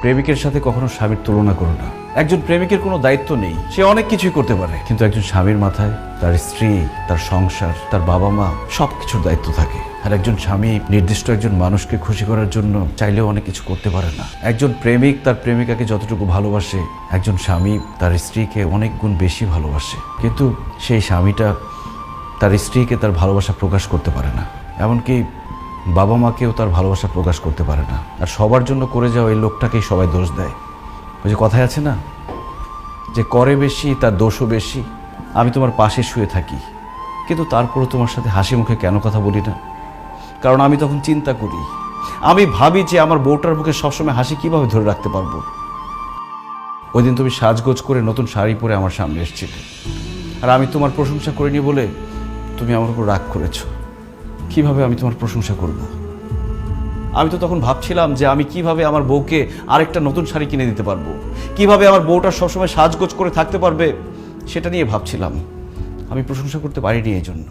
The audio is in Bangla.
প্রেমিকের সাথে কখনো স্বামীর তুলনা করো না। একজন প্রেমিকের কোনো দায়িত্ব নেই, সে অনেক কিছুই করতে পারে, কিন্তু একজন স্বামীর মাথায় তার স্ত্রী, তার সংসার, তার বাবা মা সবকিছুর দায়িত্ব থাকে। আর একজন স্বামী নির্দিষ্ট একজন মানুষকে খুশি করার জন্য চাইলেও অনেক কিছু করতে পারে না। একজন প্রেমিক তার প্রেমিকাকে যতটুকু ভালোবাসে, একজন স্বামী তার স্ত্রীকে অনেক গুণ বেশি ভালোবাসে, কিন্তু সেই স্বামীটা তার স্ত্রীকে তার ভালোবাসা প্রকাশ করতে পারে না, এমনকি বাবা মাকেও তার ভালোবাসা প্রকাশ করতে পারে না। আর সবার জন্য করে যাওয়া এই লোকটাকেই সবাই দোষ দেয়। ওই যে কথায় আছে না, যে করে বেশি তার দোষও বেশি। আমি তোমার পাশে শুয়ে থাকি, কিন্তু তারপরও তোমার সাথে হাসি মুখে কেন কথা বলি না? কারণ আমি তখন চিন্তা করি, আমি ভাবি যে আমার বউটার মুখে সবসময় হাসি কিভাবে ধরে রাখতে পারবো। ওই দিন তুমি সাজগোজ করে নতুন শাড়ি পরে আমার সামনে এসেছিলে, আর আমি তোমার প্রশংসা করিনি বলে তুমি আমার উপর রাগ করেছো। কিভাবে আমি তোমার প্রশংসা করব? আমি তো তখন ভাবছিলাম যে আমি কিভাবে আমার বউকে আরেকটা নতুন শাড়ি কিনে দিতে পারবো, কিভাবে আমার বউটা সবসময় সাজগোজ করে থাকতে পারবে, সেটা নিয়ে ভাবছিলাম। আমি প্রশংসা করতে পারিনি এই জন্য।